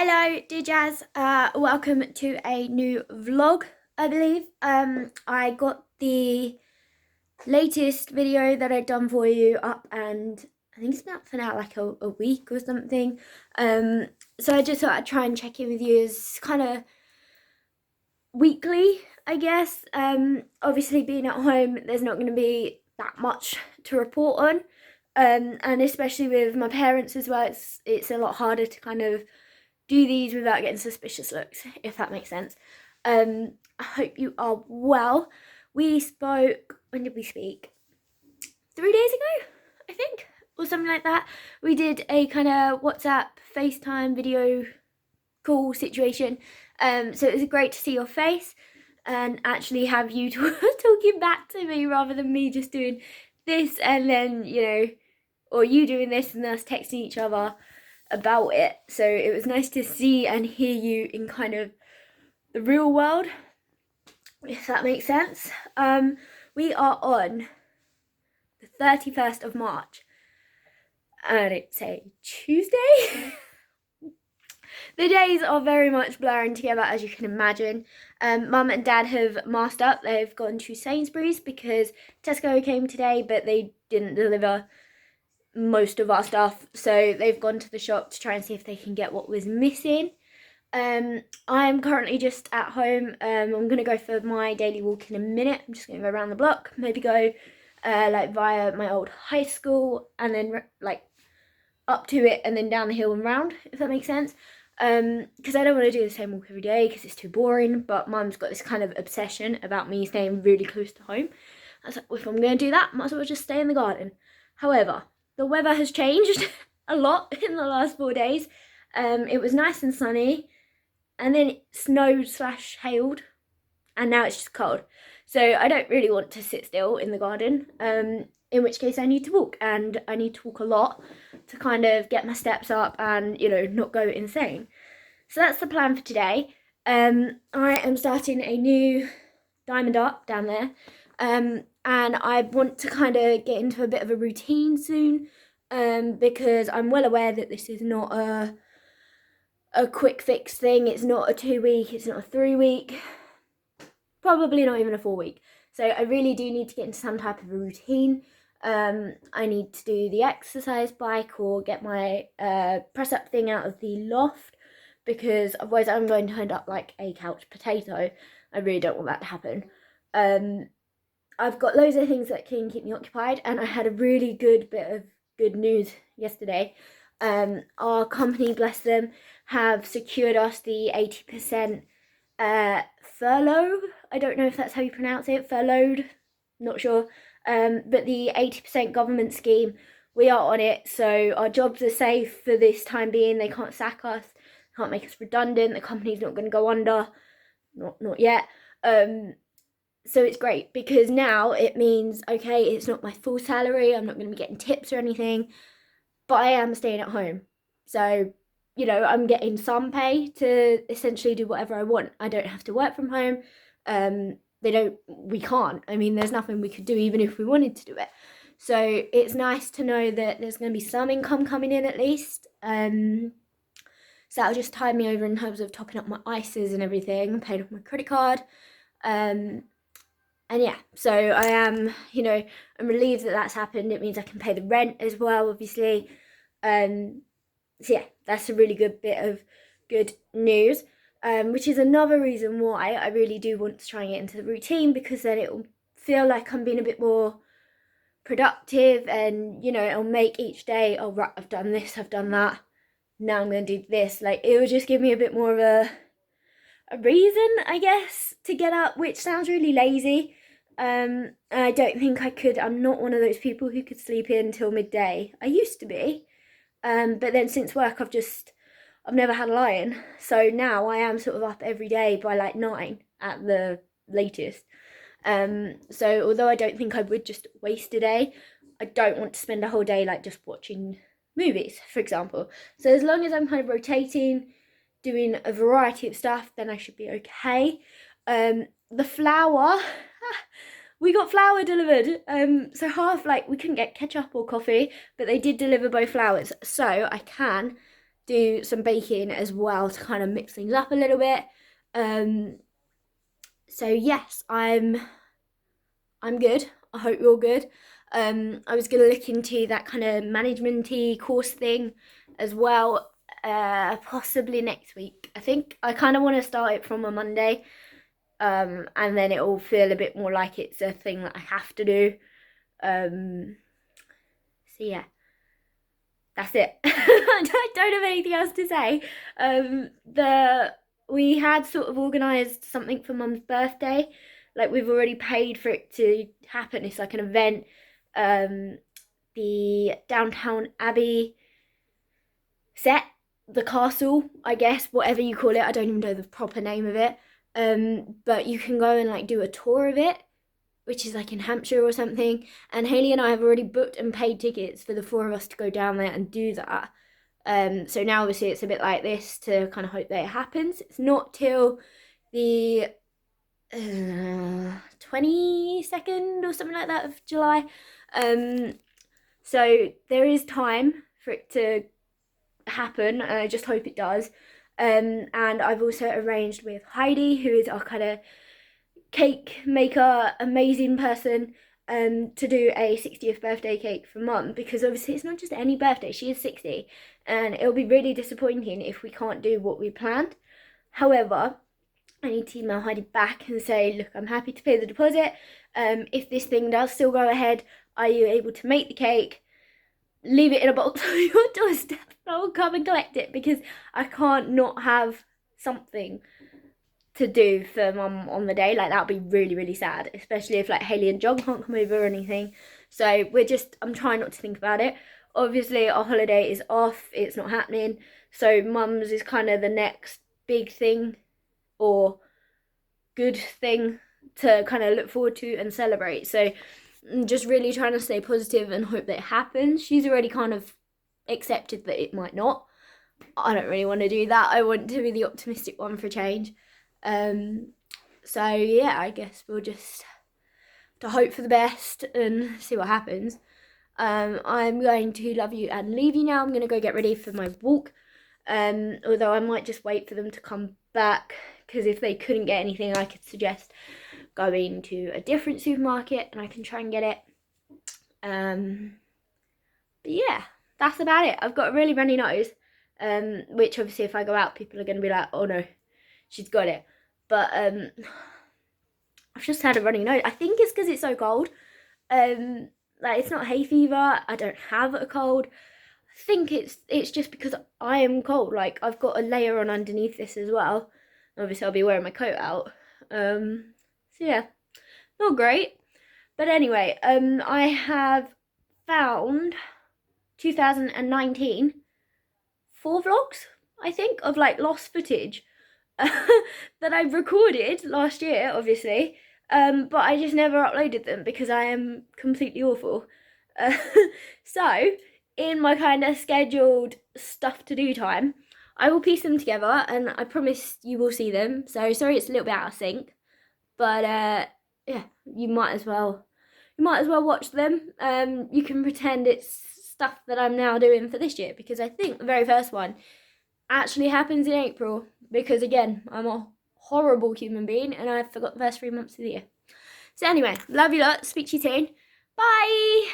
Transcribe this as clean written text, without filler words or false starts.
Hello, dear Jazz. Welcome to a new vlog, I believe. I got the latest video that I'd done for you up, and I think it's been up for now like a week or something. So I just thought I'd try and check in with you as kind of weekly, I guess. Obviously being at home, there's not going to be that much to report on. And especially with my parents as well, it's a lot harder to kind of do these without getting suspicious looks, if that makes sense. I hope you are well. We spoke, when did we speak? 3 days ago, I think, or something like that. We did a kind of WhatsApp, FaceTime video call situation. So it was great to see your face and actually have you talking back to me rather than me just doing this and then, or you doing this and us texting each other about it. So it was nice to see and hear you in kind of the real world, if that makes sense. We are on the 31st of March and it's a Tuesday. The days are very much blurring together, as you can imagine. Mum and Dad have masked up. They've gone to Sainsbury's because Tesco came today, but they didn't deliver most of our stuff, so they've gone to the shop to try and see if they can get what was missing. I'm currently just at home. I'm gonna go for my daily walk in a minute. I'm just gonna go around the block, maybe go like via my old high school and then like up to it and then down the hill and round, if that makes sense. Because I don't want to do the same walk every day because it's too boring, but Mum's got this kind of obsession about me staying really close to home. I was like, if I'm going to do that, might as well just stay in the garden. However, the weather has changed a lot in the last 4 days. It was nice and sunny, and then it snowed/hailed, and now it's just cold. So I don't really want to sit still in the garden, in which case I need to walk, and I need to walk a lot to kind of get my steps up and, not go insane. So that's the plan for today. I am starting a new Diamond Art down there. And I want to kind of get into a bit of a routine soon, because I'm well aware that this is not a quick fix thing. It's not a 2 week, it's not a 3 week, probably not even a 4 week. So I really do need to get into some type of a routine. I need to do the exercise bike or get my press up thing out of the loft, because otherwise I'm going to end up like a couch potato. I really don't want that to happen. I've got loads of things that can keep me occupied, and I had a really good bit of good news yesterday. Our company, bless them, have secured us the 80% furlough. I don't know if that's how you pronounce it, furloughed, not sure. But the 80% government scheme, we are on it, so our jobs are safe for this time being. They can't sack us, can't make us redundant, the company's not going to go under, not yet. So it's great because now it means, okay, it's not my full salary, I'm not going to be getting tips or anything, but I am staying at home. So, I'm getting some pay to essentially do whatever I want. I don't have to work from home. We can't. I mean, there's nothing we could do even if we wanted to do it. So it's nice to know that there's going to be some income coming in at least. So that'll just tide me over in terms of topping up my ISAs and everything, paying off my credit card. And yeah, so I am, I'm relieved that that's happened. It means I can pay the rent as well, obviously. So yeah, that's a really good bit of good news, which is another reason why I really do want to try and get into the routine, because then it will feel like I'm being a bit more productive, and, it'll make each day, oh, right, I've done this, I've done that, now I'm going to do this. Like, it will just give me a bit more of a reason, I guess, to get up, which sounds really lazy. I don't think I could. I'm not one of those people who could sleep in till midday. I used to be, but then since work I've never had a lie-in. So now I am sort of up every day by like 9 at the latest. So although I don't think I would just waste a day, I don't want to spend a whole day like just watching movies, for example. So as long as I'm kind of rotating, doing a variety of stuff, then I should be okay. The flour, we got flour delivered. So half, like, we couldn't get ketchup or coffee, but they did deliver both flours, so I can do some baking as well to kind of mix things up a little bit. So yes, I'm good. I hope you're good. I was gonna look into that kind of management-y course thing as well, possibly next week. I think I kind of want to start it from a Monday, and then it will feel a bit more like it's a thing that I have to do. So yeah, that's it. I don't have anything else to say. We had sort of organised something for Mum's birthday. Like, we've already paid for it to happen. It's like an event. The Downton Abbey set, the castle, I guess, whatever you call it. I don't even know the proper name of it. But you can go and like do a tour of it, which is like in Hampshire or something. And Hayley and I have already booked and paid tickets for the 4 of us to go down there and do that. So now obviously it's a bit like this to kind of hope that it happens. It's not till the 22nd or something like that of July. So there is time for it to happen, and I just hope it does. And I've also arranged with Heidi, who is our kind of cake maker, amazing person, to do a 60th birthday cake for Mum, because obviously it's not just any birthday, she is 60, and it'll be really disappointing if we can't do what we planned. However, I need to email Heidi back and say, look, I'm happy to pay the deposit. If this thing does still go ahead, are you able to make the cake, leave it in a box on your doorstep, and I'll come and collect it, because I can't not have something to do for Mum on the day. Like, that would be really, really sad, especially if like Hayley and John can't come over or anything. So I'm trying not to think about it. Obviously our holiday is off, it's not happening, so Mum's is kind of the next big thing or good thing to kind of look forward to and celebrate. So I'm just really trying to stay positive and hope that it happens. She's already kind of accepted that it might not. I don't really want to do that. I want to be the optimistic one for change. So yeah, I guess we'll just to hope for the best and see what happens. I'm going to love you and leave you now. I'm going to go get ready for my walk. Although I might just wait for them to come back, because if they couldn't get anything, I could suggest going to a different supermarket and I can try and get it. But yeah, that's about it. I've got a really runny nose, which obviously if I go out, people are going to be like, oh no, she's got it. But I've just had a runny nose. I think it's because it's so cold. Like, it's not hay fever. I don't have a cold. I think it's just because I am cold. Like, I've got a layer on underneath this as well. Obviously I'll be wearing my coat out. So yeah, not great. But anyway, I have found 2019 4 vlogs, I think, of like lost footage that I recorded last year, obviously, but I just never uploaded them because I am completely awful. So in my kind of scheduled stuff to do time, I will piece them together and I promise you will see them. So sorry it's a little bit out of sync, but yeah, you might as well watch them. You can pretend it's stuff that I'm now doing for this year, because I think the very first one actually happens in April, because again, I'm a horrible human being and I forgot the first 3 months of the year. So anyway, love you lot, speak to you soon, bye.